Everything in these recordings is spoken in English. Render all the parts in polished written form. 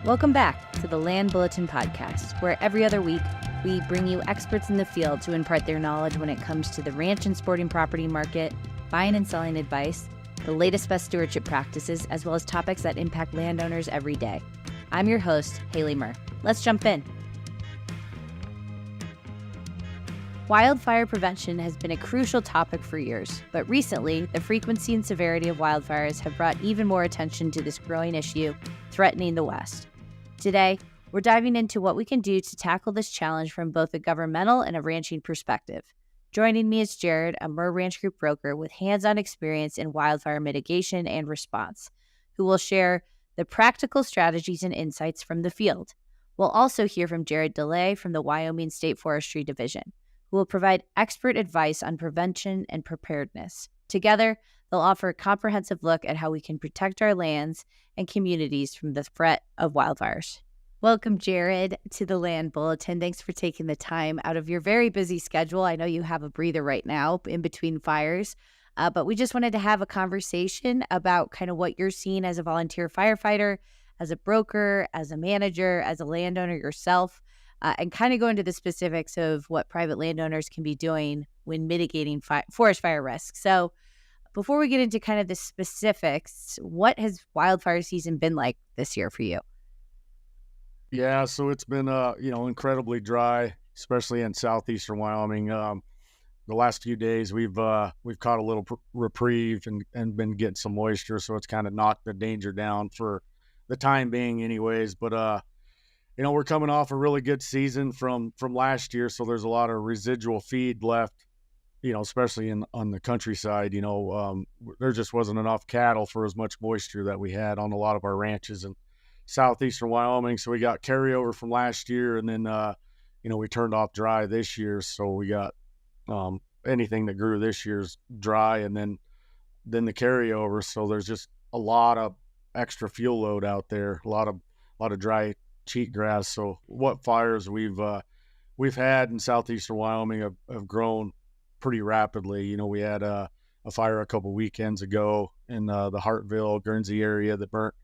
Welcome back to the Land Bulletin Podcast, where every other week we bring you experts in the field to impart their knowledge when it comes to the ranch and sporting property market, buying and selling advice, the latest best stewardship practices, as well as topics that impact landowners every day. I'm your host, Haley Mirr. Let's jump in. Wildfire prevention has been a crucial topic for years, but recently, the frequency and severity of wildfires have brought even more attention to this growing issue threatening the West. Today, we're diving into what we can do to tackle this challenge from both a governmental and a ranching perspective. Joining me is Jared, a Mirr Ranch Group broker with hands-on experience in wildfire mitigation and response, who will share the practical strategies and insights from the field. We'll also hear from Jerod DeLay from the Wyoming State Forestry Division, who will provide expert advice on prevention and preparedness. Together, they'll offer a comprehensive look at how we can protect our lands and communities from the threat of wildfires. Welcome, Jared, to the Land Bulletin. Thanks for taking the time out of your very busy schedule. I know you have a breather right now in between fires, but we just wanted to have a conversation about kind of what you're seeing as a volunteer firefighter, as a broker, as a manager, as a landowner yourself. And kind of go into the specifics of what private landowners can be doing when mitigating forest fire risk. So before we get into kind of the specifics, what has wildfire season been like this year for you? Yeah, so it's been, incredibly dry, especially in southeastern Wyoming. The last few days we've caught a little reprieve and been getting some moisture, so it's kind of knocked the danger down for the time being anyways. But we're coming off a really good season from last year, so there's a lot of residual feed left, especially on the countryside. There just wasn't enough cattle for as much moisture that we had on a lot of our ranches in southeastern Wyoming. So we got carryover from last year, and then, we turned off dry this year. So we got anything that grew this year's dry, and then the carryover. So there's just a lot of extra fuel load out there, a lot of dry cheatgrass. So what fires we've had in southeastern Wyoming have grown pretty rapidly. We had a fire a couple weekends ago in the Hartville, Guernsey area that burnt,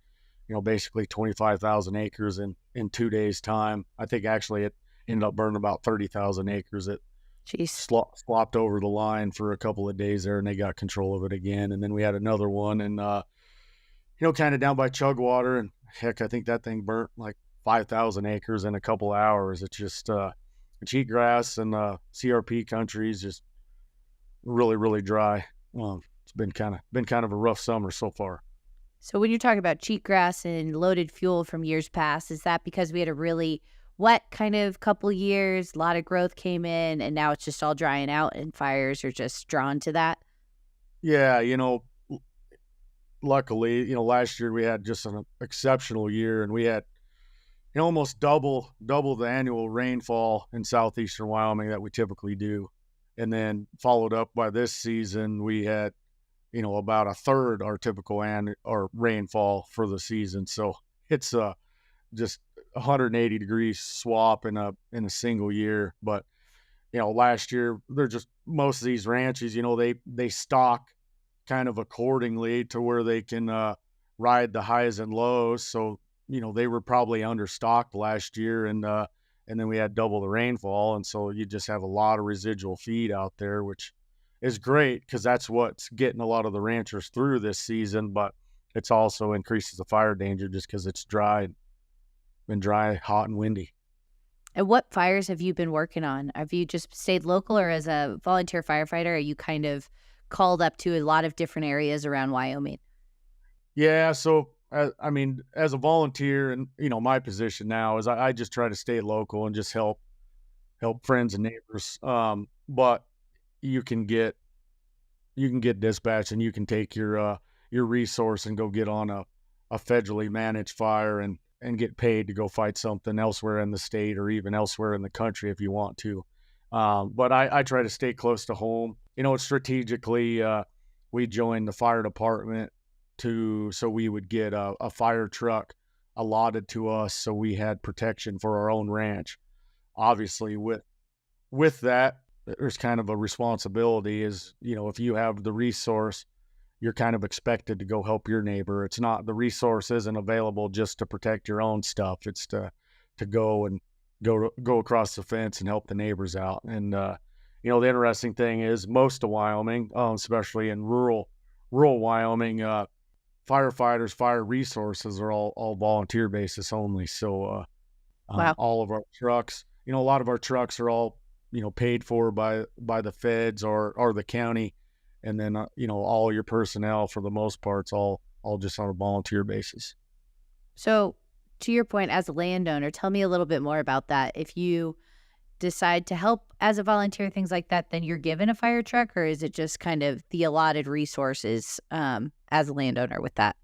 basically 25,000 acres in 2 days' time. I think actually it ended up burning about 30,000 acres. It slopped over the line for a couple of days there, and they got control of it again. And then we had another one, and kind of down by Chugwater, and heck, I think that thing burnt like 5,000 acres in a couple hours. It's just cheatgrass and CRP country is just really, really dry. It's been kind of a rough summer so far. So when you're talking about cheatgrass and loaded fuel from years past, is that because we had a really wet kind of couple years, a lot of growth came in, and now it's just all drying out and fires are just drawn to that? Yeah, luckily, last year we had just an exceptional year, and we had almost double the annual rainfall in southeastern Wyoming that we typically do. And then followed up by this season, we had, about a third our typical or rainfall for the season. So it's just 180 degrees swap in a single year. But, last year, they're just, most of these ranches, they stock kind of accordingly to where they can ride the highs and lows. So, they were probably understocked last year, and then we had double the rainfall. And so you just have a lot of residual feed out there, which is great because that's what's getting a lot of the ranchers through this season, but it's also increases the fire danger just because it's dry, hot and windy. And what fires have you been working on? Have you just stayed local, or as a volunteer firefighter, are you kind of called up to a lot of different areas around Wyoming? Yeah, so as a volunteer, and my position now is I just try to stay local and just help friends and neighbors. But you can get dispatched, and you can take your resource and go get on a federally managed fire and get paid to go fight something elsewhere in the state or even elsewhere in the country if you want to. But I try to stay close to home. Strategically, we joined the fire department so we would get a fire truck allotted to us, so we had protection for our own ranch. Obviously, with that, there's kind of a responsibility is, if you have the resource you're kind of expected to go help your neighbor. It's not, the resource isn't available just to protect your own stuff. It's to go and go across the fence and help the neighbors out. And you know, the interesting thing is most of Wyoming, especially in rural Wyoming, firefighters, fire resources are all volunteer basis only. So Wow. all of our trucks, you know, a lot of our trucks are all, you know, paid for by the feds or the county. And then, you know, all your personnel for the most part, it's all just on a volunteer basis. So, to your point, as a landowner, tell me a little bit more about that. If you decide to help as a volunteer, things like that, then you're given a fire truck, or is it just kind of the allotted resources as a landowner with that?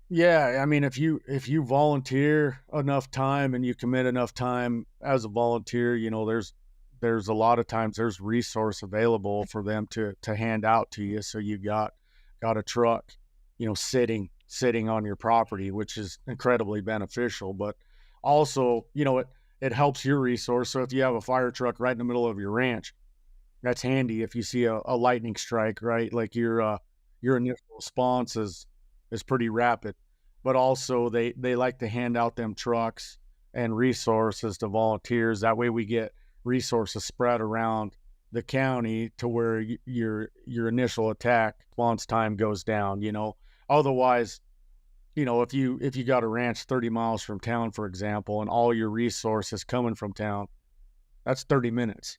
Yeah, I mean, if you volunteer enough time and you commit enough time as a volunteer, you know, there's a lot of times there's resource available for them to hand out to you. So you got a truck, you know, sitting on your property, which is incredibly beneficial. But also, you know, it helps your resource. So if you have a fire truck right in the middle of your ranch, that's handy. If you see a lightning strike, right, like your initial response is pretty rapid. But also they like to hand out them trucks and resources to volunteers. That way we get resources spread around the county to where your initial attack response time goes down, you know. Otherwise, you know, if you got a ranch 30 miles from town, for example, and all your resources coming from town, that's 30 minutes.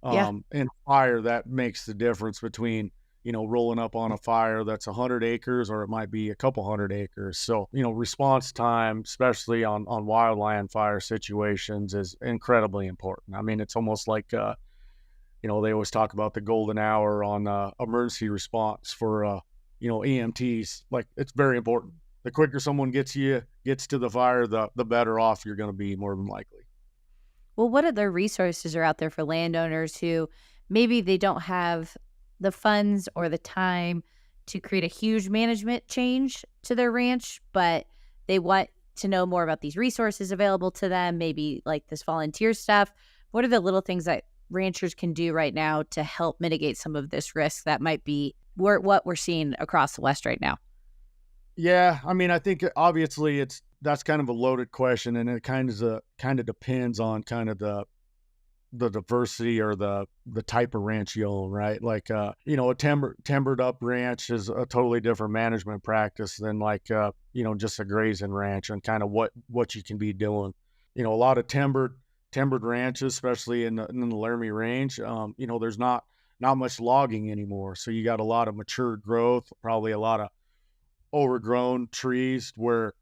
Yeah. In fire, that makes the difference between, you know, rolling up on a fire that's 100 acres or it might be a couple hundred acres. So, you know, response time, especially on wildland fire situations, is incredibly important. I mean, it's almost like, you know, they always talk about the golden hour on emergency response for, you know, EMTs. Like, it's very important. The quicker someone gets to the fire, the better off you're going to be, more than likely. Well, what other resources are out there for landowners who maybe they don't have the funds or the time to create a huge management change to their ranch, but they want to know more about these resources available to them, maybe like this volunteer stuff? What are the little things that ranchers can do right now to help mitigate some of this risk that might be what we're seeing across the West right now? Yeah, I mean, I think obviously that's kind of a loaded question, and it kind of depends on kind of the diversity or the type of ranch you own, right? Like, you know, a timbered up ranch is a totally different management practice than like, you know, just a grazing ranch, and kind of what you can be doing. You know, a lot of timbered ranches, especially in the Laramie Range, you know, there's not much logging anymore. So you got a lot of mature growth, probably a lot of overgrown trees where,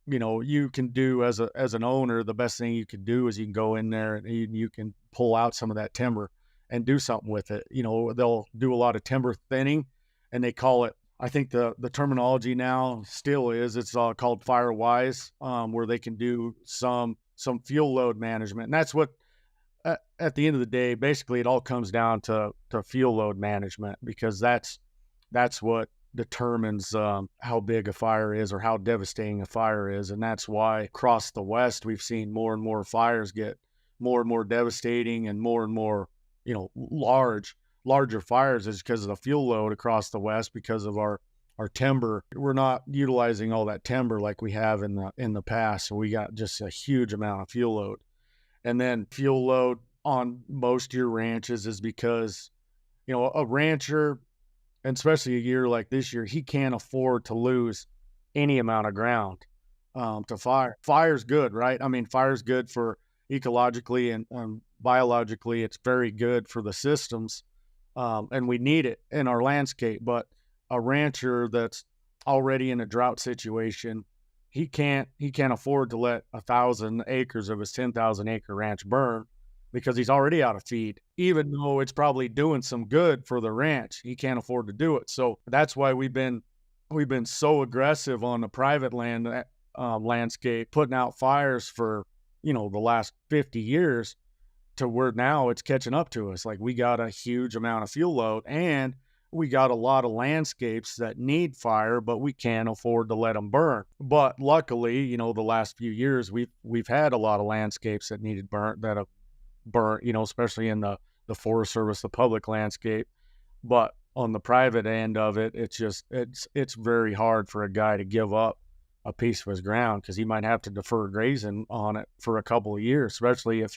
you know, you can do as an owner, the best thing you can do is you can go in there and you can pull out some of that timber and do something with it. You know, they'll do a lot of timber thinning, and they call it, I think the terminology now still is, it's called fire wise, where they can do some fuel load management. And that's what, at the end of the day, basically it all comes down to fuel load management, because that's what determines how big a fire is or how devastating a fire is. And that's why across the West, we've seen more and more fires get more and more devastating, and more, you know, larger fires, is because of the fuel load across the West, because of our timber. We're not utilizing all that timber like we have in the past. So we got just a huge amount of fuel load. And then fuel load on most of your ranches is because, you know, a rancher, and especially a year like this year, he can't afford to lose any amount of ground to fire. Fire's good, right? I mean, fire's good for ecologically and biologically. It's very good for the systems, and we need it in our landscape. But a rancher that's already in a drought situation, he can't afford to let 1,000 acres of his 10,000 acre ranch burn, because he's already out of feed. Even though it's probably doing some good for the ranch, he can't afford to do it. So that's why we've been so aggressive on the private land landscape, putting out fires for, you know, the last 50 years, to where now it's catching up to us. Like, we got a huge amount of fuel load, and we got a lot of landscapes that need fire, but we can't afford to let them burn. But luckily, you know, the last few years we've had a lot of landscapes that needed burnt, that have burnt, you know, especially in the Forest Service, the public landscape. But on the private end of it, it's very hard for a guy to give up a piece of his ground because he might have to defer grazing on it for a couple of years, especially if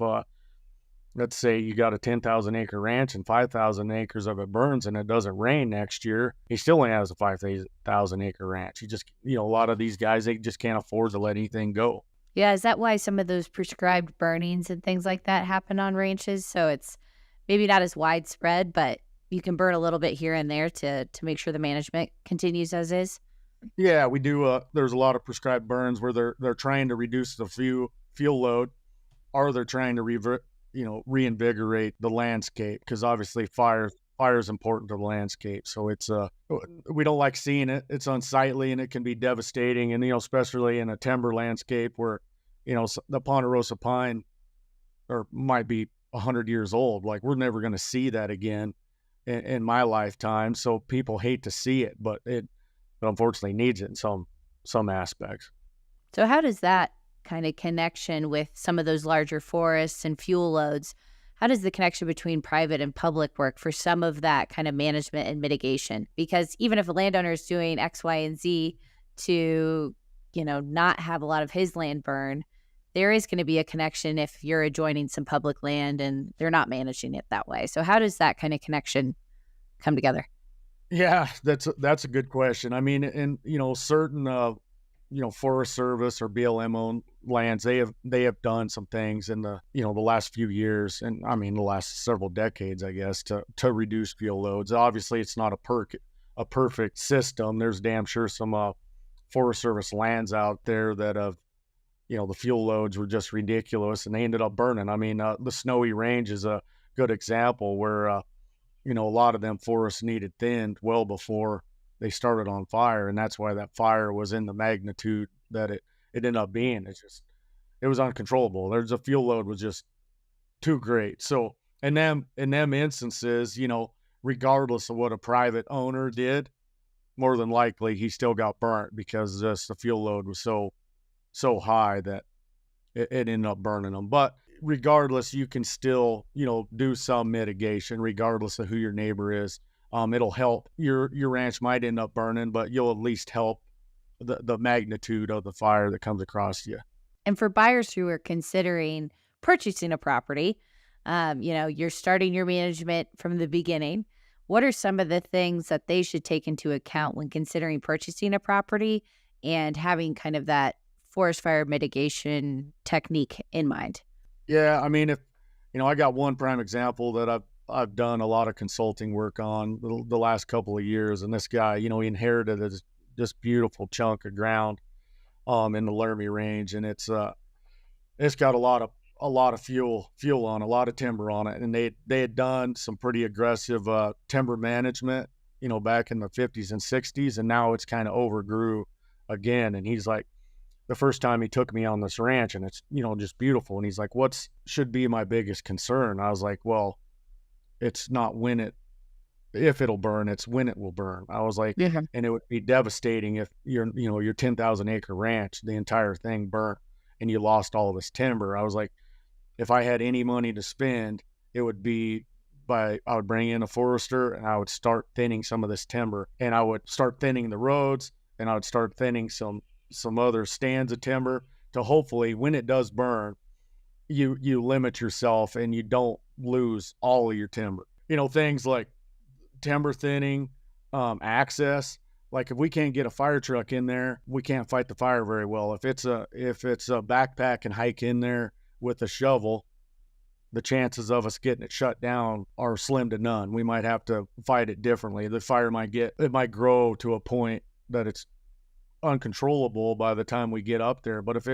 let's say you got a 10,000 acre ranch and 5,000 acres of it burns and it doesn't rain next year. He still only has a 5,000 acre ranch. He just, a lot of these guys, they just can't afford to let anything go. Yeah, is that why some of those prescribed burnings and things like that happen on ranches? So it's maybe not as widespread, but you can burn a little bit here and there to make sure the management continues as is? Yeah, we do. There's a lot of prescribed burns where they're trying to reduce the fuel load, or they're trying to reinvigorate the landscape, because obviously fire is important to the landscape. So it's we don't like seeing it. It's unsightly and it can be devastating. And especially in a timber landscape where the ponderosa pine might be 100 years old. Like, we're never going to see that again in my lifetime. So people hate to see it, but it unfortunately needs it in some aspects. So how does that kind of connection with some of those larger forests and fuel loads, how does the connection between private and public work for some of that kind of management and mitigation? Because even if a landowner is doing X, Y, and Z to, not have a lot of his land burn, there is going to be a connection if you're adjoining some public land and they're not managing it that way. So how does that kind of connection come together? Yeah, that's a good question. I mean, in certain Forest Service or BLM owned lands, they have done some things in the the last few years, and I mean the last several decades, I guess, to reduce fuel loads. Obviously, it's not a perfect system. There's damn sure some Forest Service lands out there that have the fuel loads were just ridiculous and they ended up burning. I mean, the Snowy Range is a good example where a lot of them forests needed thinned well before they started on fire, and that's why that fire was in the magnitude that it ended up being. It was uncontrollable. There's a fuel load was just too great. So in them instances, regardless of what a private owner did, more than likely he still got burnt because just the fuel load was so high that it ended up burning them. But regardless, you can still do some mitigation regardless of who your neighbor is. It'll help. Your ranch might end up burning, but you'll at least help the magnitude of the fire that comes across you. And for buyers who are considering purchasing a property, you're starting your management from the beginning. What are some of the things that they should take into account when considering purchasing a property and having kind of that forest fire mitigation technique in mind? Yeah, I mean, if I got one prime example that I've done a lot of consulting work on the last couple of years, and this guy, he inherited this beautiful chunk of ground in the Laramie Range, and it's got a lot of fuel on, a lot of timber on it, and they had done some pretty aggressive timber management, back in the 50s and 60s, and now it's kind of overgrew again. And he's like, the first time he took me on this ranch, and it's just beautiful, and he's like, what should be my biggest concern? I was like, well, it's not if it'll burn, it's when it will burn. I was like, Yeah. and it would be devastating if your 10,000 acre ranch, the entire thing burnt and you lost all of this timber. I was like, if I had any money to spend, it would be I would bring in a forester and I would start thinning some of this timber, and I would start thinning the roads, and I would start thinning some other stands of timber to hopefully when it does burn, you limit yourself and you don't lose all of your timber. Things like timber thinning, access. Like, if we can't get a fire truck in there, we can't fight the fire very well. If it's a backpack and hike in there with a shovel, the chances of us getting it shut down are slim to none. We might have to fight it differently. The fire might grow to a point that it's uncontrollable by the time we get up there. But if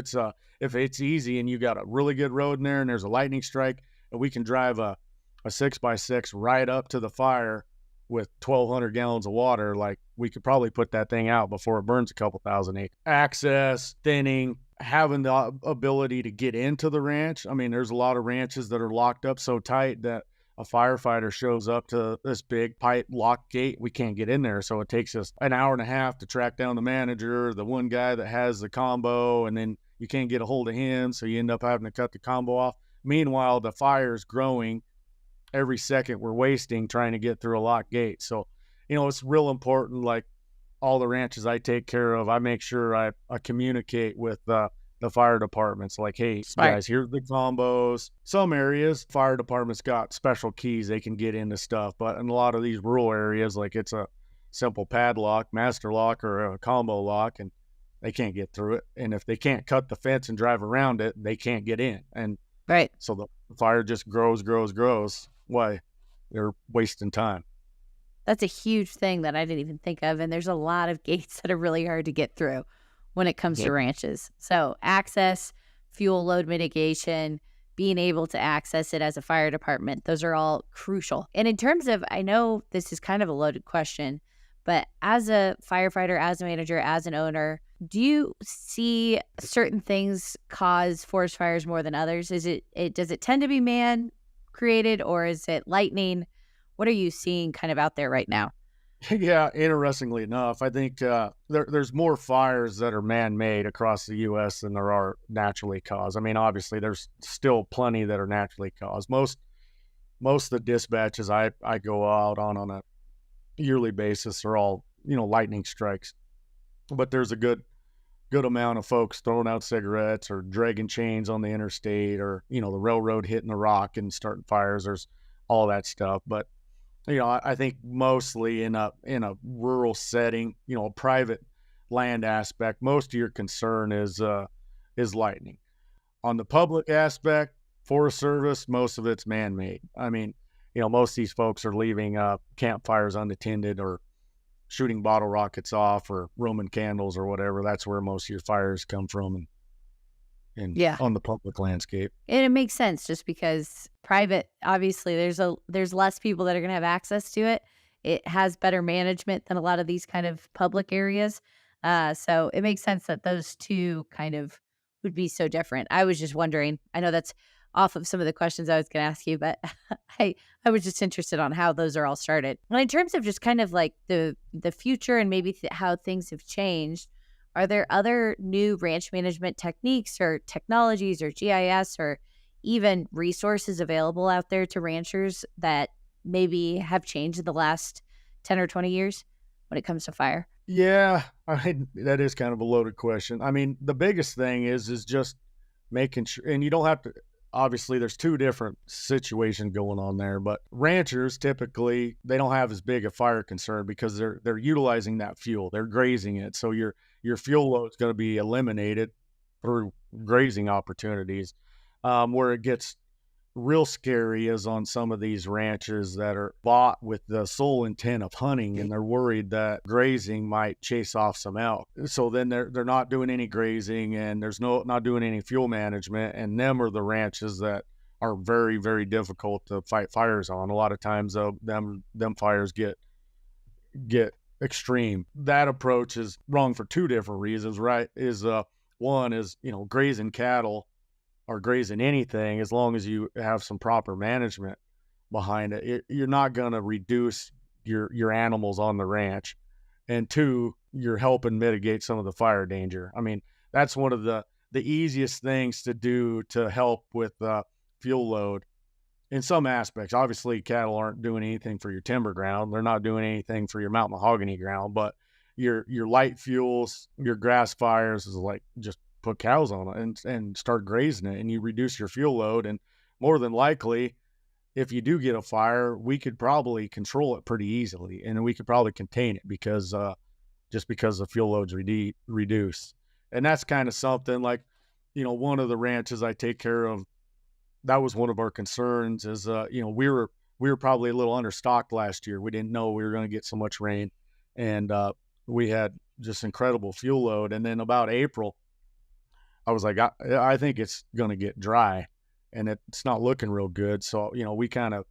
it's easy and you got a really good road in there and there's a lightning strike, and we can drive a 6x6 right up to the fire with 1,200 gallons of water, like, we could probably put that thing out before it burns a couple thousand acres. Access, thinning, having the ability to get into the ranch. I mean, there's a lot of ranches that are locked up so tight that a firefighter shows up to this big pipe lock gate, we can't get in there. So it takes us an hour and a half to track down the manager, the one guy that has the combo, and then you can't get a hold of him, so you end up having to cut the combo off. Meanwhile, the fire's growing every second we're wasting trying to get through a locked gate. So it's real important. Like all the ranches I take care of, I make sure I communicate with the fire departments. Like, hey, Smart. guys, here's the combos. Some areas, fire departments got special keys they can get into stuff, but in a lot of these rural areas, like it's a simple padlock, master lock, or a combo lock, and they can't get through it. And if they can't cut the fence and drive around it, they can't get in. And Right. so the fire just grows. Why? They're wasting time. That's a huge thing that I didn't even think of. And there's a lot of gates that are really hard to get through when it comes to ranches. So access, fuel load mitigation, being able to access it as a fire department, those are all crucial. And in terms of, I know this is kind of a loaded question, but as a firefighter, as a manager, as an owner, do you see certain things cause forest fires more than others? Does it tend to be man created, or is it lightning? What are you seeing kind of out there right now? Yeah, interestingly enough, I think there's more fires that are man-made across the U.S. than there are naturally caused. I mean, obviously, there's still plenty that are naturally caused. Most of the dispatches I go out on a yearly basis are all lightning strikes, but there's a good amount of folks throwing out cigarettes or dragging chains on the interstate, or the railroad hitting a rock and starting fires. There's all that stuff, but I think mostly in a rural setting, a private land aspect, most of your concern is lightning. On the public aspect, Forest Service, most of it's man-made. I mean, most of these folks are leaving campfires unattended, or shooting bottle rockets off, or Roman candles, or whatever. That's where most of your fires come from, and Yeah. on the public landscape. And it makes sense, just because private, obviously there's less people that are going to have access to it. It has better management than a lot of these kind of public areas. So it makes sense that those two kind of would be so different. I was just wondering, I know that's off of some of the questions I was going to ask you, but I was just interested on how those are all started. And in terms of just kind of like the future and maybe how things have changed, are there other new ranch management techniques or technologies or GIS or even resources available out there to ranchers that maybe have changed in the last 10 or 20 years when it comes to fire? Yeah, that is kind of a loaded question. I mean, the biggest thing is just making sure, and you don't have to, obviously there's two different situations going on there, but ranchers typically, they don't have as big a fire concern because they're utilizing that fuel. They're grazing it. So your fuel load is going to be eliminated through grazing opportunities. Where it gets real scary is on some of these ranches that are bought with the sole intent of hunting, and they're worried that grazing might chase off some elk. So then they're not doing any grazing, and there's not doing any fuel management, and them are the ranches that are very, very difficult to fight fires on. A lot of times them fires get extreme. That approach is wrong for two different reasons, right? One is, grazing cattle or grazing anything, as long as you have some proper management behind it, you're not going to reduce your animals on the ranch. And two, you're helping mitigate some of the fire danger. I mean, that's one of the easiest things to do to help with fuel load in some aspects. Obviously, cattle aren't doing anything for your timber ground. They're not doing anything for your mountain mahogany ground, but your light fuels, your grass fires is like just put cows on it and start grazing it, and you reduce your fuel load. And more than likely, if you do get a fire, we could probably control it pretty easily, and we could probably contain it because just because the fuel load's reduced. And that's kind of something like, one of the ranches I take care of, that was one of our concerns is, we were probably a little understocked last year. We didn't know we were going to get so much rain, and we had just incredible fuel load. And then about April, I was like, I think it's going to get dry, and it's not looking real good. So, we kind of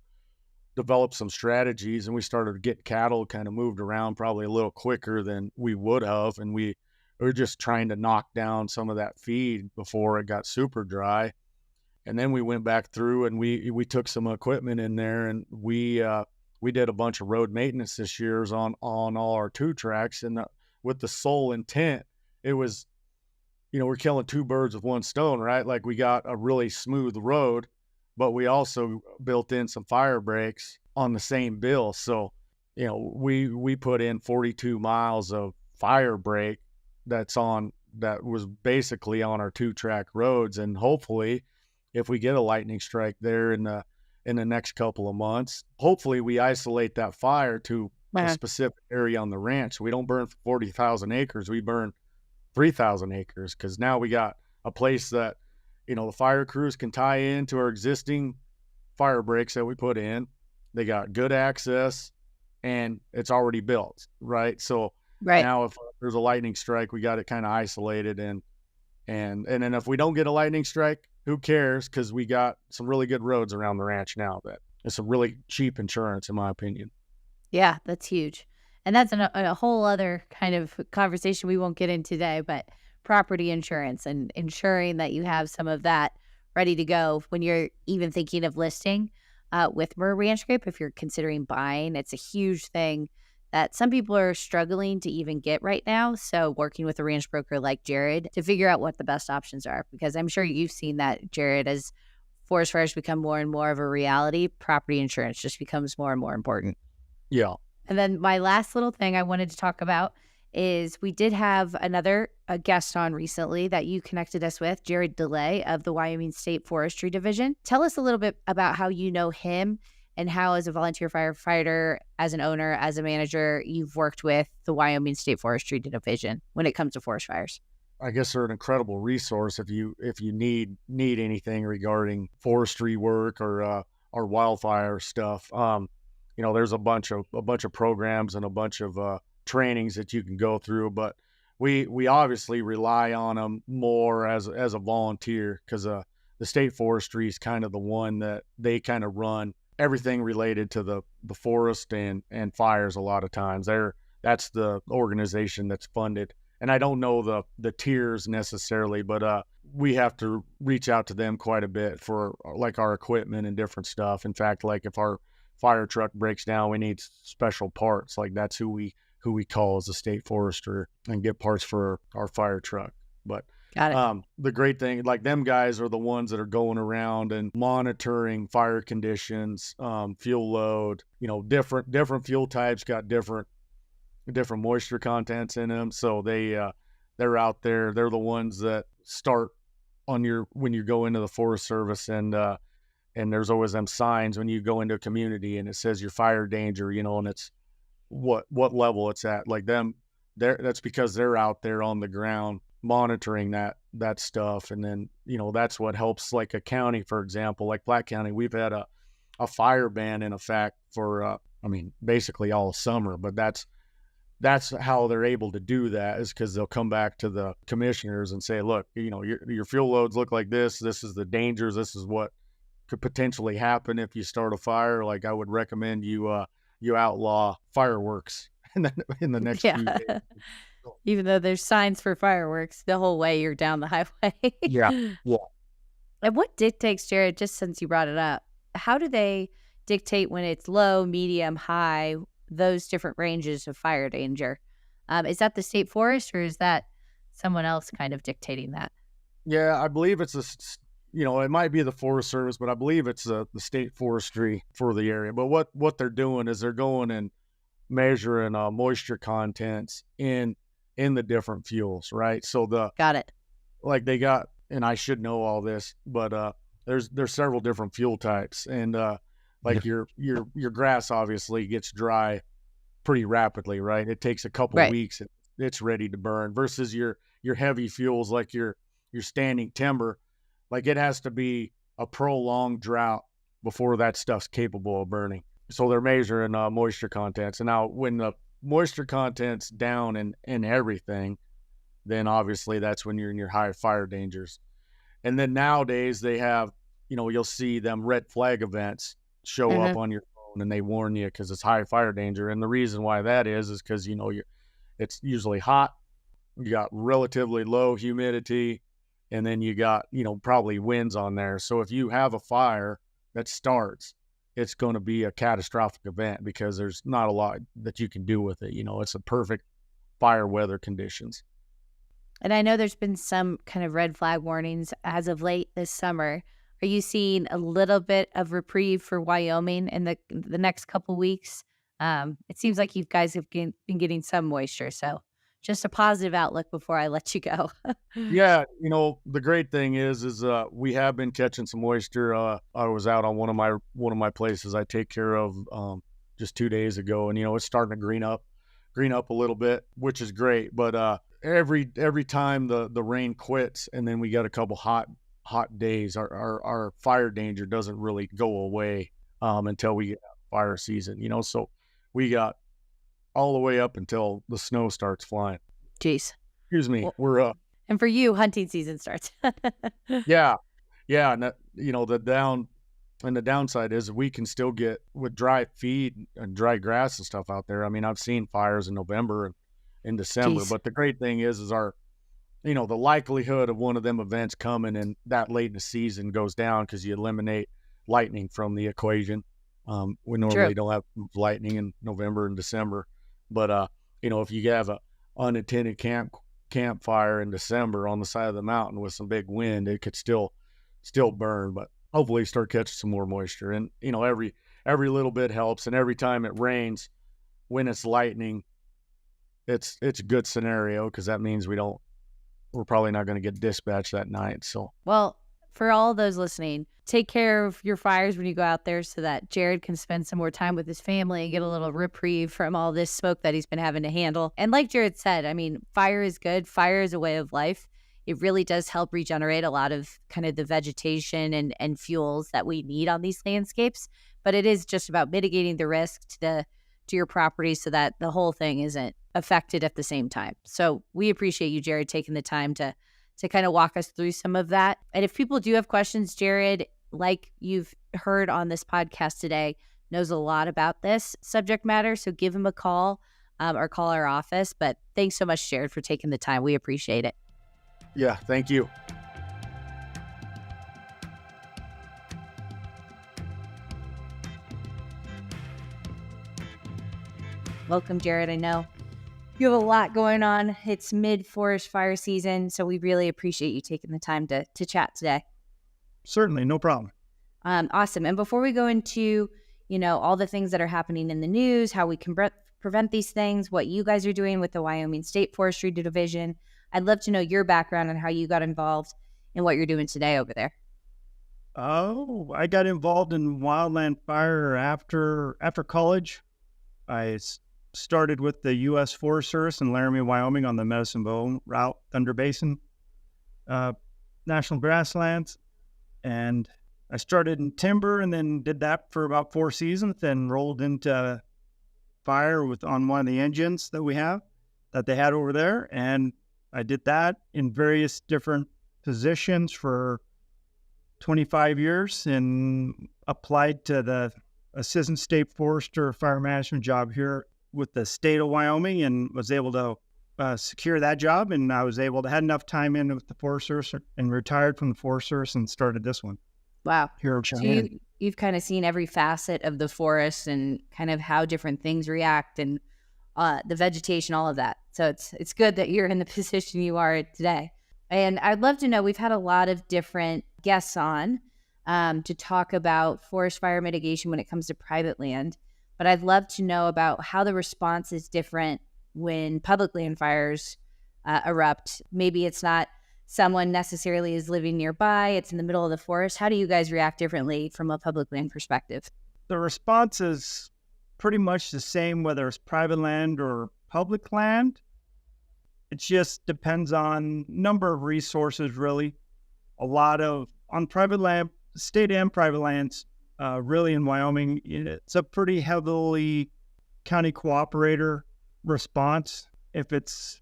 developed some strategies, and we started to get cattle kind of moved around probably a little quicker than we would have. And we were just trying to knock down some of that feed before it got super dry. And then we went back through and we took some equipment in there, and we did a bunch of road maintenance this year on all our 2-tracks. And with the sole intent, it was, we're killing two birds with one stone, right? Like, we got a really smooth road, but we also built in some fire breaks on the same bill. So we put in 42 miles of fire break that was basically on our 2-track roads, and hopefully if we get a lightning strike there in the next couple of months, hopefully we isolate that fire to a specific area on the ranch. We don't burn 40,000 acres, we burn 3,000 acres, because now we got a place that the fire crews can tie into our existing fire breaks that we put in. They got good access, and it's already built, right? So now if there's a lightning strike, we got it kind of isolated, and then if we don't get a lightning strike, who cares? Because we got some really good roads around the ranch now that it's a really cheap insurance, in my opinion. Yeah, that's huge. And that's a whole other kind of conversation we won't get in today, but property insurance and ensuring that you have some of that ready to go when you're even thinking of listing with Mirr Ranch Group. If you're considering buying, it's a huge thing that some people are struggling to even get right now. So working with a ranch broker like Jared to figure out what the best options are, because I'm sure you've seen that, Jared, as forest fires become more and more of a reality, property insurance just becomes more and more important. Yeah. And then my last little thing I wanted to talk about is we did have a guest on recently that you connected us with, Jerod DeLay of the Wyoming State Forestry Division. Tell us a little bit about how you know him and how, as a volunteer firefighter, as an owner, as a manager, you've worked with the Wyoming State Forestry Division when it comes to forest fires. I guess they're an incredible resource if you need anything regarding forestry work or wildfire stuff. There's a bunch of programs and a bunch of trainings that you can go through, but we obviously rely on them more as a volunteer, because the state forestry is kind of the one that they kind of run everything related to the forest and fires. A lot of times that's the organization that's funded, and I don't know the tiers necessarily, but we have to reach out to them quite a bit for like our equipment and different stuff. In fact, like if our fire truck breaks down, we need special parts. Like that's who we call as a state forester and get parts for our fire truck. But got it. The great thing, like them guys are the ones that are going around and monitoring fire conditions, fuel load. Different fuel types got different moisture contents in them. So they're out there. They're the ones that start when you go into the Forest Service, and there's always them signs when you go into a community and it says your fire danger, and it's what level it's at. Like them, that's because they're out there on the ground monitoring that stuff. And then, that's what helps, like a county, for example, like Platte County, we've had a fire ban in effect for, basically all summer, but that's how they're able to do that, is because they'll come back to the commissioners and say, look, your fuel loads look like this is the dangers, this is what could potentially happen if you start a fire. Like I would recommend you outlaw fireworks in the next few days. Even though there's signs for fireworks the whole way you're down the highway. Yeah. And what dictates, Jared, just since you brought it up, how do they dictate when it's low, medium, high, those different ranges of fire danger? Is that the state forest, or is that someone else kind of dictating that? Yeah, I believe it's it might be the Forest Service, but I believe it's the state forestry for the area. But what they're doing is they're going and measuring moisture contents in the different fuels, right? So Got it. Like they got, and I should know all this, but there's several different fuel types, and like your grass obviously gets dry pretty rapidly, right? It takes a couple weeks, it's ready to burn, versus your heavy fuels like your standing timber. Like it has to be a prolonged drought before that stuff's capable of burning. So they're measuring moisture contents. And now when the moisture content's down in everything, then obviously that's when you're in your high fire dangers. And then nowadays they have, you'll see them red flag events show up on your phone, and they warn you because it's high fire danger. And the reason why that is because, it's usually hot. You got relatively low humidity, and then you got, probably winds on there. So if you have a fire that starts, it's going to be a catastrophic event because there's not a lot that you can do with it. It's a perfect fire weather conditions. And I know there's been some kind of red flag warnings as of late this summer. Are you seeing a little bit of reprieve for Wyoming in the next couple weeks It seems like you guys have been getting some moisture, so just a positive outlook before I let you go. Yeah, the great thing is we have been catching some moisture. I was out on one of my places I take care of just 2 days ago, and it's starting to green up a little bit, which is great. But every time the rain quits, and then we got a couple hot days, our fire danger doesn't really go away until we get fire season. So we got all the way up until the snow starts flying. Jeez. Excuse me. Well, We're and for you, hunting season starts. yeah, and the downside is we can still get with dry feed and dry grass and stuff out there. I mean, I've seen fires in November and in December, Jeez. but the great thing is our, the likelihood of one of them events coming and that late in the season goes down because you eliminate lightning from the equation. We normally don't have lightning in November and December, but if you have a unattended campfire in December on the side of the mountain with some big wind, it could still burn, but hopefully start catching some more moisture. And every little bit helps, and every time it rains when it's lightning, it's a good scenario because that means we're probably not going to get dispatched that night. So, well, for all those listening, take care of your fires when you go out there so that Jared can spend some more time with his family and get a little reprieve from all this smoke that he's been having to handle. And like Jared said, I mean, fire is good. Fire is a way of life. It really does help regenerate a lot of kind of the vegetation and fuels that we need on these landscapes. But it is just about mitigating the risk to your property so that the whole thing isn't affected at the same time. So we appreciate you, Jared, taking the time to kind of walk us through some of that. And if people do have questions, Jared, like you've heard on this podcast today, knows a lot about this subject matter. So give him a call or call our office. But thanks so much, Jared, for taking the time. We appreciate it. Yeah, thank you. Welcome, Jared. I know you have a lot going on. It's mid-forest fire season, so we really appreciate you taking the time to chat today. Certainly, no problem. Awesome. And before we go into, all the things that are happening in the news, how we can prevent these things, what you guys are doing with the Wyoming State Forestry Division, I'd love to know your background and how you got involved in what you're doing today over there. Oh, I got involved in wildland fire after college. I started with the U.S. Forest Service in Laramie, Wyoming on the Medicine Bow Route Thunder Basin National Grasslands. And I started in timber and then did that for about 4 seasons, then rolled into fire on one of the engines that they had over there. And I did that in various different positions for 25 years and applied to the Assistant State Forester Fire Management job here with the state of Wyoming and was able to secure that job. And I was able to had enough time in with the Forest Service and retired from the Forest Service and started this one. Wow. Here in Cheyenne. So you've kind of seen every facet of the forest and kind of how different things react and the vegetation, all of that. So it's good that you're in the position you are today. And I'd love to know, we've had a lot of different guests on to talk about forest fire mitigation when it comes to private land. But I'd love to know about how the response is different when public land fires erupt. Maybe it's not someone necessarily is living nearby, it's in the middle of the forest. How do you guys react differently from a public land perspective? The response is pretty much the same, whether it's private land or public land. It just depends on number of resources, really. On private land, state and private lands, really in Wyoming, it's a pretty heavily county cooperator response. If it's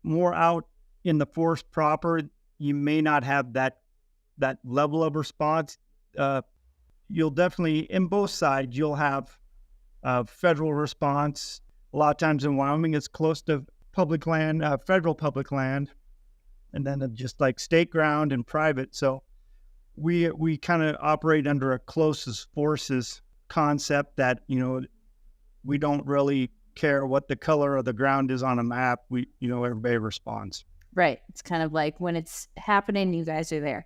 more out in the forest proper, you may not have that level of response. You'll definitely, in both sides, you'll have federal response. A lot of times in Wyoming, it's close to public land, federal public land, and then just like state ground and private. So we kind of operate under a closest forces concept that, we don't really care what the color of the ground is on a map. Everybody responds. Right. It's kind of like when it's happening, you guys are there.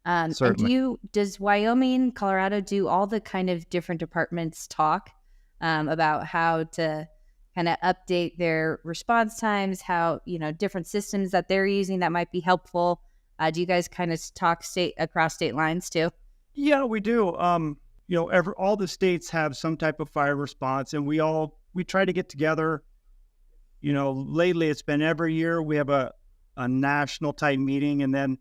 Certainly. And does Wyoming, Colorado, do all the kind of different departments talk about how to kind of update their response times, how, different systems that they're using that might be helpful. Do you guys kind of talk across state lines too? Yeah, we do. All the states have some type of fire response, and we try to get together. Lately it's been every year we have a national type meeting, and then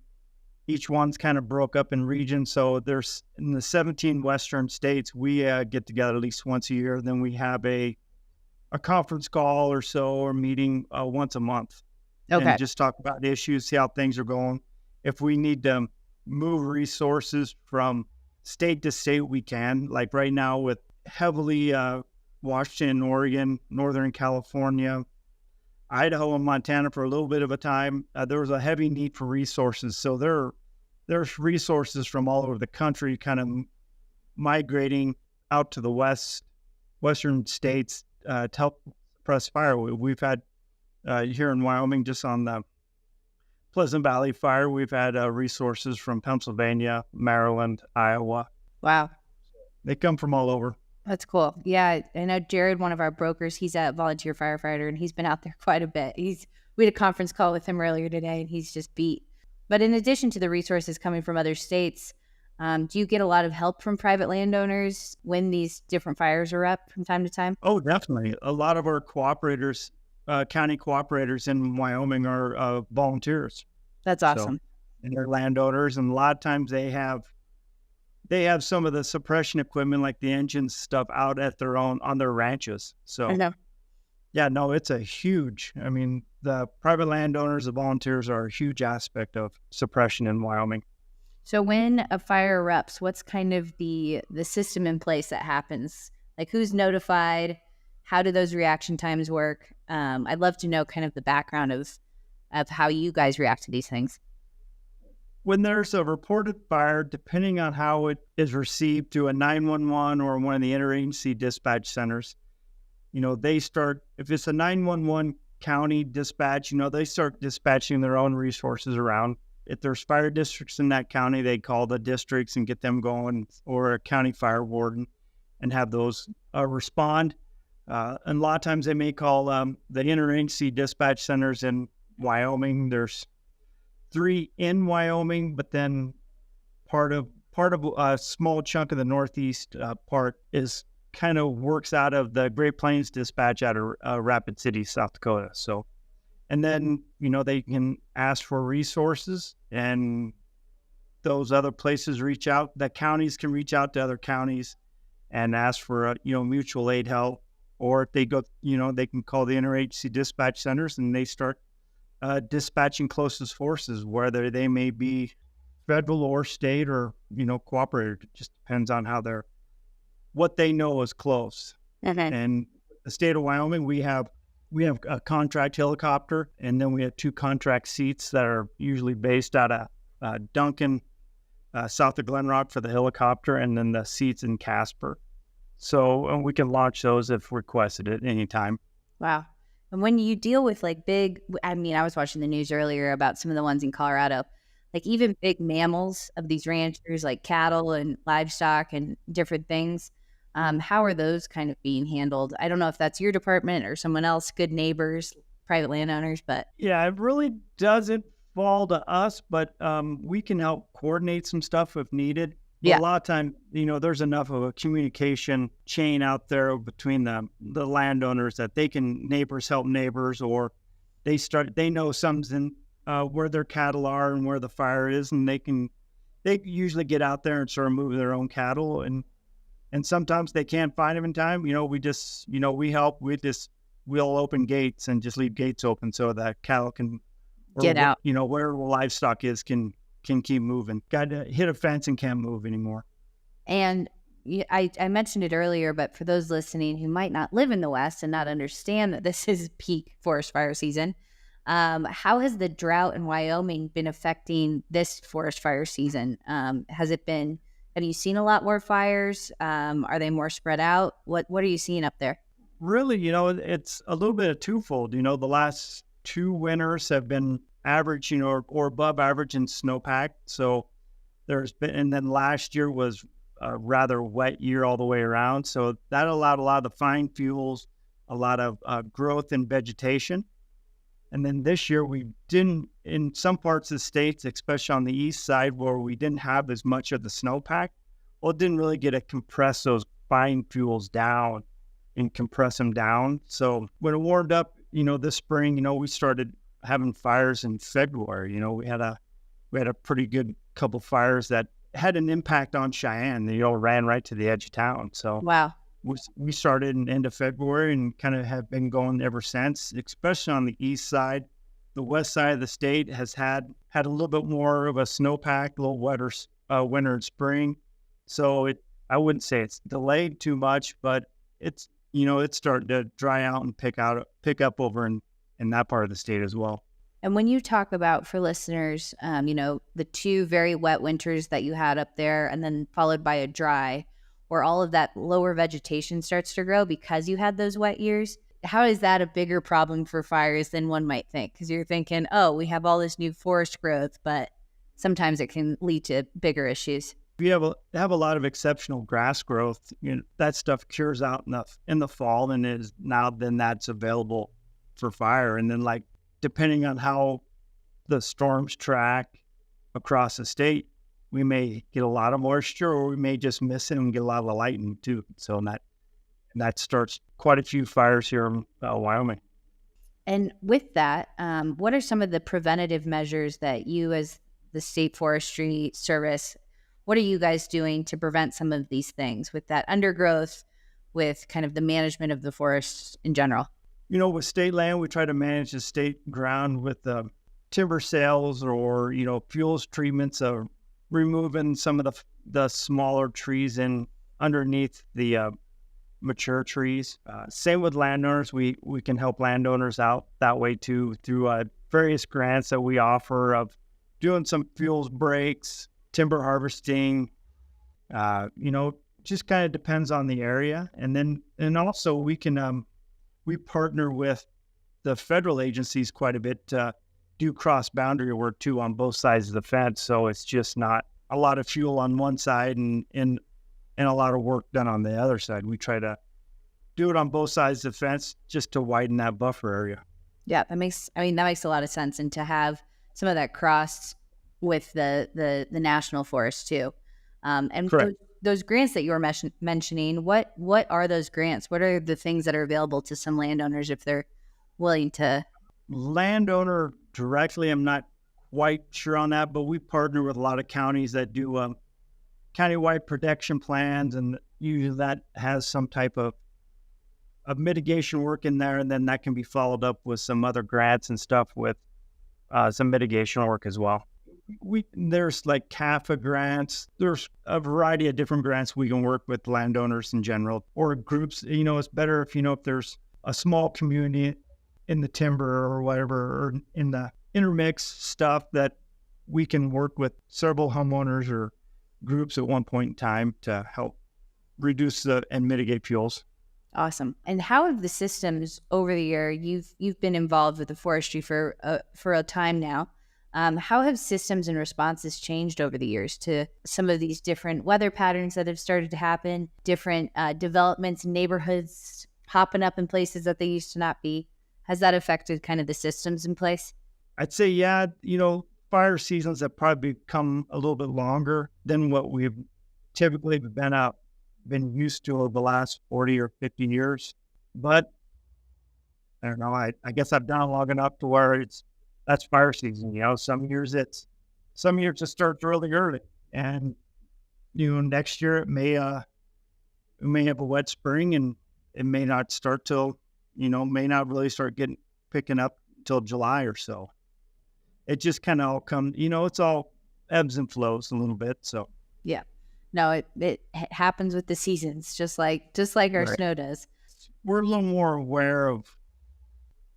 each one's kind of broke up in regions. So there's in the 17 Western states, we get together at least once a year. Then we have a conference call or so, or meeting once a month. Okay. And just talk about issues, see how things are going. If we need to move resources from state to state, we can. Like right now with heavily Washington, Oregon, Northern California, Idaho, and Montana for a little bit of a time, there was a heavy need for resources. So there's resources from all over the country kind of migrating out to the western states to help suppress fire. We've had here in Wyoming, just on the Pleasant Valley fire, we've had resources from Pennsylvania, Maryland, Iowa. Wow. They come from all over. That's cool. Yeah, I know Jared, one of our brokers, he's a volunteer firefighter, and he's been out there quite a bit. We had a conference call with him earlier today, and he's just beat. But in addition to the resources coming from other states, do you get a lot of help from private landowners when these different fires are up from time to time? Oh, definitely. A lot of our cooperators, county cooperators in Wyoming, are volunteers. That's awesome. So, and they're landowners, and a lot of times they have some of the suppression equipment, like the engine stuff, out at on their ranches. So I know. Yeah, no, it's a huge, the private landowners, the volunteers are a huge aspect of suppression in Wyoming. So when a fire erupts, what's kind of the system in place that happens? Like, who's notified? How do those reaction times work? I'd love to know kind of the background of how you guys react to these things. When there's a reported fire, depending on how it is received through a 911 or one of the interagency dispatch centers, they start, if it's a 911 county dispatch, they start dispatching their own resources around. If there's fire districts in that county, they call the districts and get them going, or a county fire warden, and have those respond. And a lot of times they may call the interagency dispatch centers in Wyoming. There's 3 in Wyoming, but then part of a small chunk of the northeast part is kind of works out of the Great Plains dispatch out of Rapid City, South Dakota. So, and then, they can ask for resources, and those other places reach out. The counties can reach out to other counties and ask for, mutual aid help. Or if they go, they can call the interagency dispatch centers, and they start dispatching closest forces, whether they may be federal or state or, cooperative. It just depends on what they know is close. Okay. And the state of Wyoming, we have a contract helicopter, and then we have 2 contract seats that are usually based out of Duncan, south of Glen Rock for the helicopter, and then the seats in Casper. So we can launch those if requested at any time. Wow. And when you deal with like big, I was watching the news earlier about some of the ones in Colorado, like even big mammals of these ranchers, like cattle and livestock and different things. How are those kind of being handled? I don't know if that's your department or someone else, good neighbors, private landowners, but. Yeah, it really doesn't fall to us, but we can help coordinate some stuff if needed. But Yeah. A lot of time, there's enough of a communication chain out there between the landowners that neighbors help neighbors, or they know something where their cattle are and where the fire is, and they usually get out there and sort of move their own cattle, and sometimes they can't find them in time. We help. We'll open gates and just leave gates open so that cattle can Get out. Where the livestock is can keep moving. Got to hit a fence and can't move anymore. And I mentioned it earlier, but for those listening who might not live in the West and not understand that this is peak forest fire season, how has the drought in Wyoming been affecting this forest fire season? Have you seen a lot more fires? Are they more spread out? What are you seeing up there? Really, it's a little bit of twofold. The last 2 winters have been average, or above average in snowpack. So and then last year was a rather wet year all the way around. So that allowed a lot of the fine fuels, a lot of growth in vegetation. And then this year we didn't, in some parts of the states, especially on the east side where we didn't have as much of the snowpack, well, it didn't really get to compress those fine fuels down and compress them down. So when it warmed up, this spring, we started having fires in February. We had a pretty good couple fires that had an impact on Cheyenne. They ran right to the edge of town. So Wow. we started in the end of February and kind of have been going ever since, especially on the east side. The west side of the state has had a little bit more of a snowpack, a little wetter winter and spring. So I wouldn't say it's delayed too much, but it's starting to dry out and pick up over in that part of the state as well. And when you talk about, for listeners, the 2 very wet winters that you had up there and then followed by a dry, where all of that lower vegetation starts to grow because you had those wet years, how is that a bigger problem for fires than one might think? Because you're thinking, oh, we have all this new forest growth, but sometimes it can lead to bigger issues. If you have a lot of exceptional grass growth, that stuff cures out in the fall and then that's available for fire. And then depending on how the storms track across the state, we may get a lot of moisture or we may just miss it and get a lot of lightning too. So that starts quite a few fires here in Wyoming. And with that, what are some of the preventative measures that you as the State Forestry Service, what are you guys doing to prevent some of these things with that undergrowth, with kind of the management of the forests in general? With state land, we try to manage the state ground with timber sales or, fuels treatments of removing some of the smaller trees underneath the mature trees. Same with landowners. We can help landowners out that way too through various grants that we offer of doing some fuels breaks, timber harvesting. Just kind of depends on the area. And also we can we partner with the federal agencies quite a bit to do cross-boundary work too on both sides of the fence. So it's just not a lot of fuel on one side and a lot of work done on the other side. We try to do it on both sides of the fence just to widen that buffer area. Yeah, that makes a lot of sense. And to have some of that crossed with the national forest too. And correct. Those grants that you were mentioning, what are those grants? What are the things that are available to some landowners if they're willing to? Landowner directly, I'm not quite sure on that, but we partner with a lot of counties that do countywide protection plans, and usually that has some type of mitigation work in there, and then that can be followed up with some other grants and stuff with some mitigation work as well. There's like CAFA grants. There's a variety of different grants we can work with landowners in general or groups. It's better if there's a small community in the timber or whatever, or in the intermix stuff that we can work with several homeowners or groups at one point in time to help reduce and mitigate fuels. Awesome. And how have the systems over the year, you've been involved with the forestry for a time now. How have systems and responses changed over the years to some of these different weather patterns that have started to happen, different developments in neighborhoods popping up in places that they used to not be? Has that affected kind of the systems in place? I'd say, yeah, fire seasons have probably become a little bit longer than what we've typically been used to over the last 40 or 50 years. But I don't know, I guess I've done it long enough to where that's fire season. Some years it starts really early, and next year it may have a wet spring, and it may not start till may not really start picking up till July or so. It just kind of all comes, it's all ebbs and flows a little bit. So yeah, no, it happens with the seasons, just like our right. Snow does. We're a little more aware of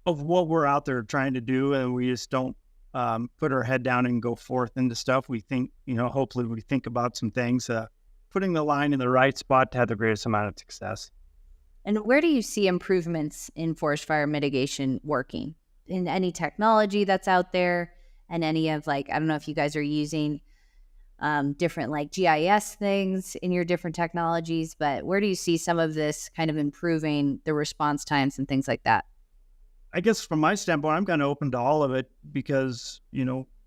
what we're out there trying to do, and we just don't put our head down and go forth into stuff. We think, hopefully we think about some things, putting the line in the right spot to have the greatest amount of success. And where do you see improvements in forest fire mitigation working? In any technology that's out there, and any of I don't know if you guys are using different like GIS things in your different technologies, but where do you see some of this kind of improving the response times and things like that? I guess from my standpoint, I'm kind of open to all of it because,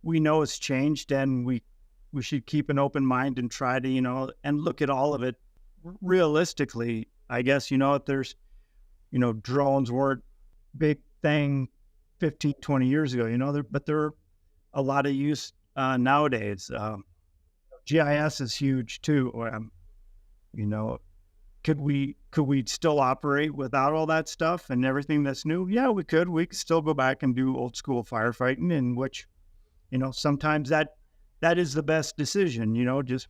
we know it's changed, and we should keep an open mind and try to, and look at all of it realistically. I guess, if there's, drones weren't big thing 15, 20 years ago, but there are a lot of use nowadays. GIS is huge too. Could we still operate without all that stuff and everything that's new? Yeah, we could. We could still go back and do old school firefighting, in which, sometimes that is the best decision, just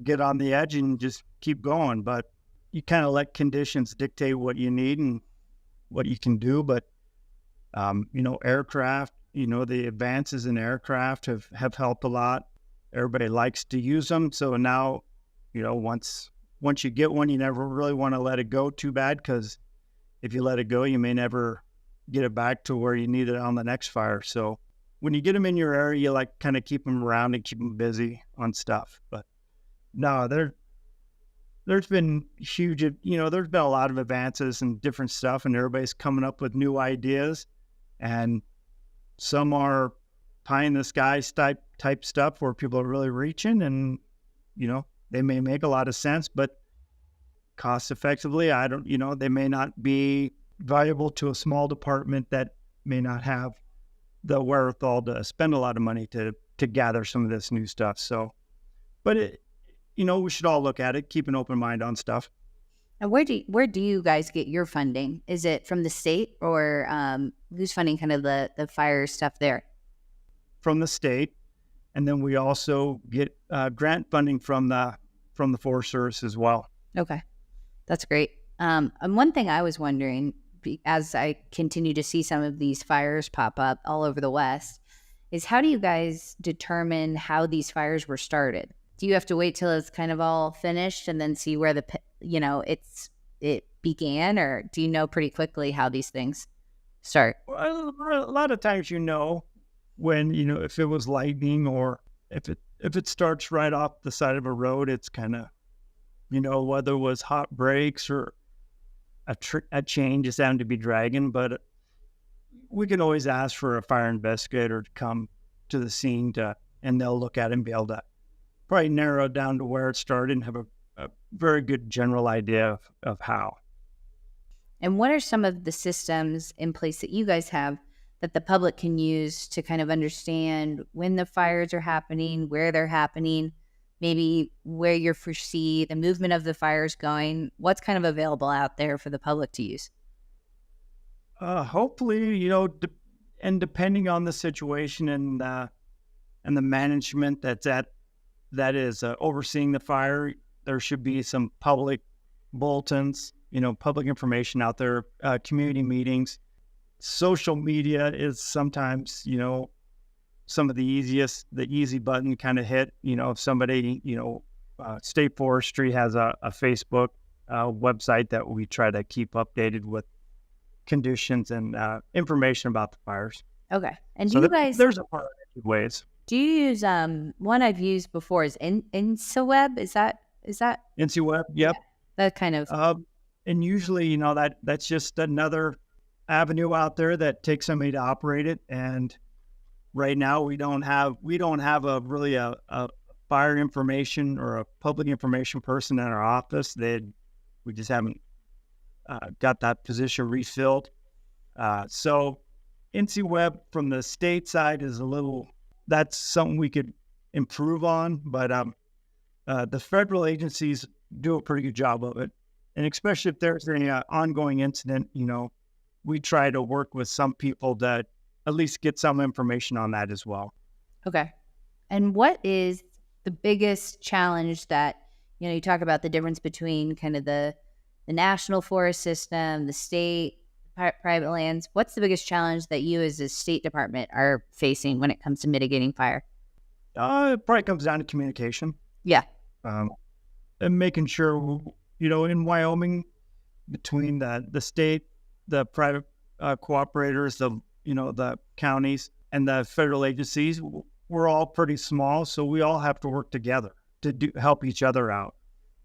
get on the edge and just keep going. But you kind of let conditions dictate what you need and what you can do. But, aircraft, the advances in aircraft have helped a lot. Everybody likes to use them. So now, once you get one, you never really want to let it go too bad, because if you let it go, you may never get it back to where you need it on the next fire. So when you get them in your area, you like kind of keep them around and keep them busy on stuff. But no, there's been huge, there's been a lot of advances and different stuff, and everybody's coming up with new ideas, and some are pie in the sky type stuff where people are really reaching, and, they may make a lot of sense, but cost effectively, they may not be valuable to a small department that may not have the wherewithal to spend a lot of money to gather some of this new stuff. So, but we should all look at it, keep an open mind on stuff. And where do you guys get your funding? Is it from the state, or who's funding kind of the fire stuff there? From the state, and then we also get grant funding from the Forest Service as well. Okay, that's great. And one thing I was wondering, as I continue to see some of these fires pop up all over the West, is how do you guys determine how these fires were started? Do you have to wait till it's kind of all finished and then see where it began, or do you know pretty quickly how these things start? Well, a lot of times, when, if it was lightning, or if it starts right off the side of a road, it's kind of, whether it was hot brakes or a chain just happened to be dragging. But we can always ask for a fire investigator to come to the scene and they'll look at it and be able to probably narrow it down to where it started and have a very good general idea of how. And what are some of the systems in place that you guys have that the public can use to kind of understand when the fires are happening, where they're happening, maybe where you foresee the movement of the fires going? What's kind of available out there for the public to use? Hopefully, and depending on the situation and the management that is overseeing the fire, there should be some public bulletins, public information out there, community meetings. Social media is sometimes, some of the easy button kind of hit. If somebody, State Forestry has a Facebook website that we try to keep updated with conditions and information about the fires. Okay. And so do you guys... There's a variety of ways. Do you use, one I've used before is InstaWeb? Is that? InstaWeb, yep. Yeah, that kind of... and usually, that's just another avenue out there that takes somebody to operate it. And right now we don't have a fire information or a public information person in our office. We just haven't got that position refilled. So InstaWeb from the state side is that's something we could improve on, but the federal agencies do a pretty good job of it. And especially if there's any ongoing incident, we try to work with some people that at least get some information on that as well. Okay. And what is the biggest challenge that, you talk about the difference between kind of the national forest system, the state, private lands. What's the biggest challenge that you as a state department are facing when it comes to mitigating fire? It probably comes down to communication. Yeah. And making sure, in Wyoming, between the state, the private cooperators, the counties and the federal agencies, we're all pretty small, so we all have to work together to help each other out.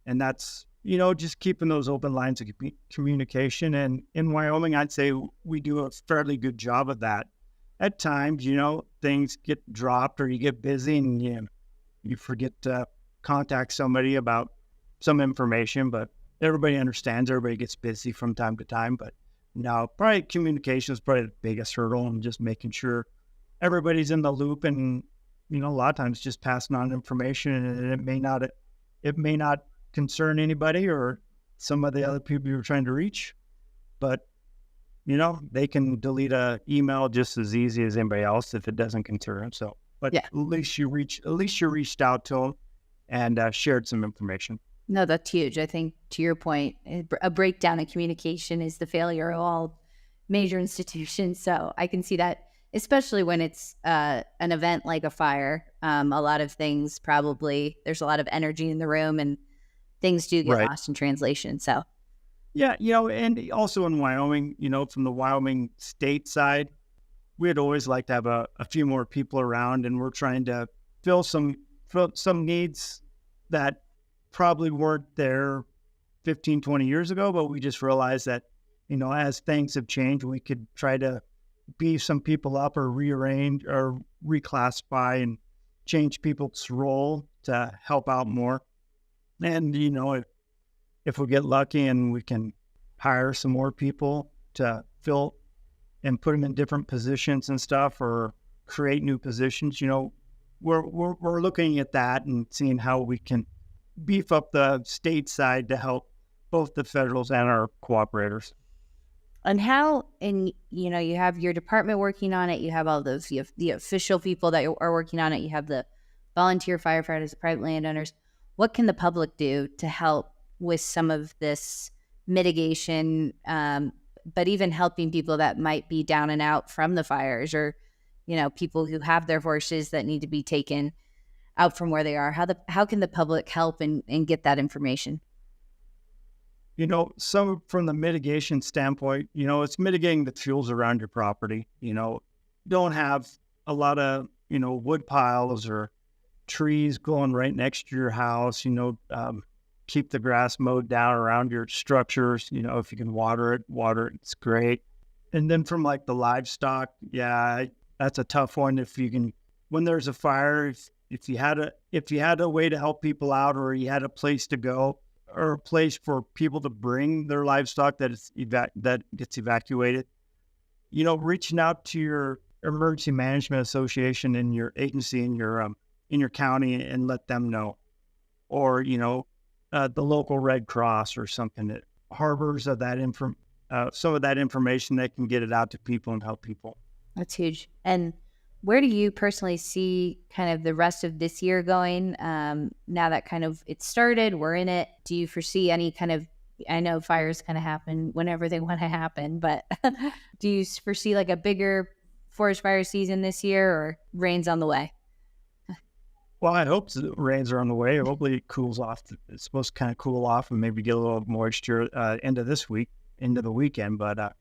And that's, just keeping those open lines of communication. And in Wyoming, I'd say we do a fairly good job of that. At times, things get dropped or you get busy and you forget to contact somebody about some information, but everybody understands. Everybody gets busy from time to time. But no, probably communication is probably the biggest hurdle, and just making sure everybody's in the loop. And a lot of times just passing on information, and it may not concern anybody or some of the other people you're trying to reach, but they can delete a email just as easy as anybody else if it doesn't concern them. So, but Yeah. at least you reached out to them and shared some information. No, that's huge. I think, to your point, a breakdown in communication is the failure of all major institutions. So I can see that, especially when it's an event like a fire. A lot of things there's a lot of energy in the room, and things do get Right. lost in translation. So Yeah, and also in Wyoming, from the Wyoming state side, we'd always like to have a few more people around, and we're trying to fill some needs that probably weren't there 15, 20 years ago, but we just realized that, as things have changed, we could try to beef some people up or rearrange or reclassify and change people's role to help out more. And, if we get lucky and we can hire some more people to fill and put them in different positions and stuff, or create new positions, we're looking at that and seeing how we can beef up the state side to help both the federals and our cooperators. And you have your department working on it. You have all those, you have the official people that are working on it. You have the volunteer firefighters, the private landowners. What can the public do to help with some of this mitigation, but even helping people that might be down and out from the fires, or, people who have their horses that need to be taken out from where they are? How can the public help and get that information? Some from the mitigation standpoint, it's mitigating the fuels around your property. Don't have a lot of, wood piles or trees going right next to your house. Keep the grass mowed down around your structures. If you can water it, it's great. And then from like the livestock, yeah, that's a tough one. If you can, when there's a fire, if you had a way to help people out, or you had a place to go, or a place for people to bring their livestock that gets evacuated, reaching out to your emergency management association in your agency in your county and let them know, or the local Red Cross or something that harbors of that some of that information, that can get it out to people and help people. That's huge. And where do you personally see kind of the rest of this year going? Now that kind of it started, we're in it. Do you foresee any kind of, I know fires kind of happen whenever they want to happen, but do you foresee like a bigger forest fire season this year, or rain's on the way? Well, I hope the rains are on the way. Hopefully it cools off. It's supposed to kind of cool off and maybe get a little moisture into this week, into the weekend. But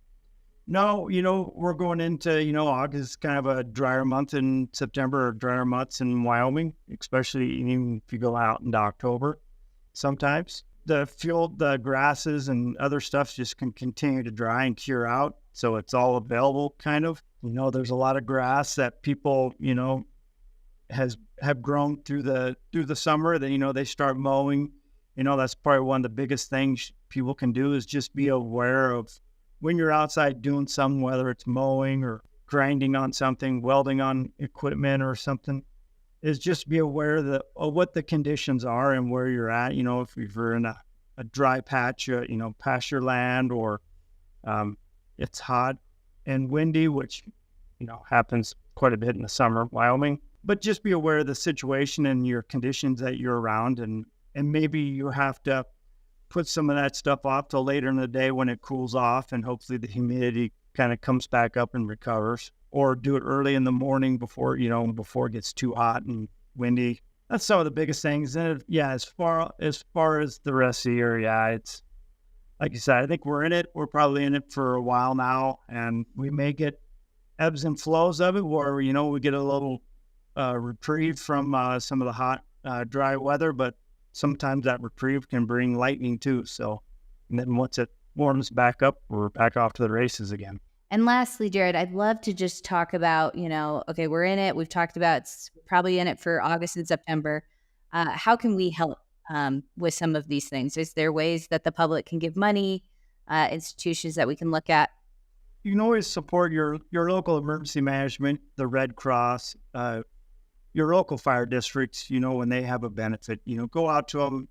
no, we're going into, August, kind of a drier month, in September, or drier months in Wyoming, especially even if you go out into October. Sometimes the grasses and other stuff just can continue to dry and cure out. So it's all available kind of. There's a lot of grass that people, have grown through the summer that, they start mowing. That's probably one of the biggest things people can do, is just be aware of when you're outside doing something, whether it's mowing or grinding on something, welding on equipment or something, is just be aware of what the conditions are and where you're at. If you're in a dry patch, pasture land, or it's hot and windy, which, happens quite a bit in the summer, Wyoming. But just be aware of the situation and your conditions that you're around, and maybe you have to put some of that stuff off till later in the day when it cools off, and hopefully the humidity kind of comes back up and recovers, or do it early in the morning before it gets too hot and windy. That's some of the biggest things. And as far as the rest of the year, it's like you said, I think we're in it. We're probably in it for a while now, and we may get ebbs and flows of it where, we get a reprieve from some of the hot, dry weather, but sometimes that reprieve can bring lightning too. So, and then once it warms back up, we're back off to the races again. And lastly, Jared, I'd love to just talk about, okay, we're in it. We've talked about it's probably in it for August and September. How can we help with some of these things? Is there ways that the public can give money, institutions that we can look at? You can always support your local emergency management, the Red Cross, your local fire districts, when they have a benefit, go out to them,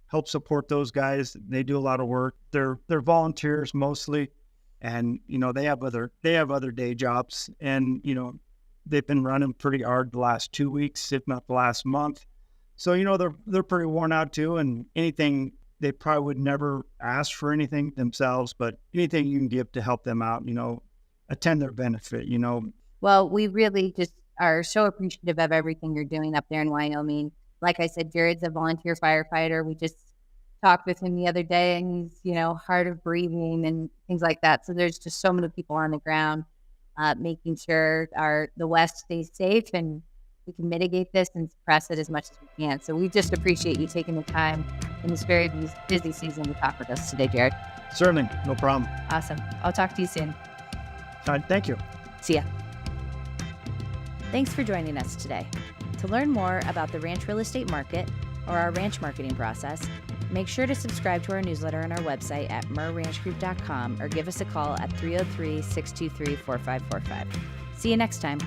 help support those guys. They do a lot of work. They're volunteers mostly. And, they have other day jobs, and, they've been running pretty hard the last 2 weeks, if not the last month. So, they're pretty worn out too. And anything, they probably would never ask for anything themselves, but anything you can give to help them out, attend their benefit, Well, we really just are so appreciative of everything you're doing up there in Wyoming. Like I said, Jared's a volunteer firefighter. We just talked with him the other day, and he's, hard of breathing and things like that. So there's just so many people on the ground making sure the West stays safe, and we can mitigate this and suppress it as much as we can. So we just appreciate you taking the time in this very busy season to talk with us today, Jared. Certainly. No problem. Awesome. I'll talk to you soon. All right. Thank you. See ya. Thanks for joining us today. To learn more about the ranch real estate market or our ranch marketing process, make sure to subscribe to our newsletter on our website at mirranchgroup.com or give us a call at 303-623-4545. See you next time.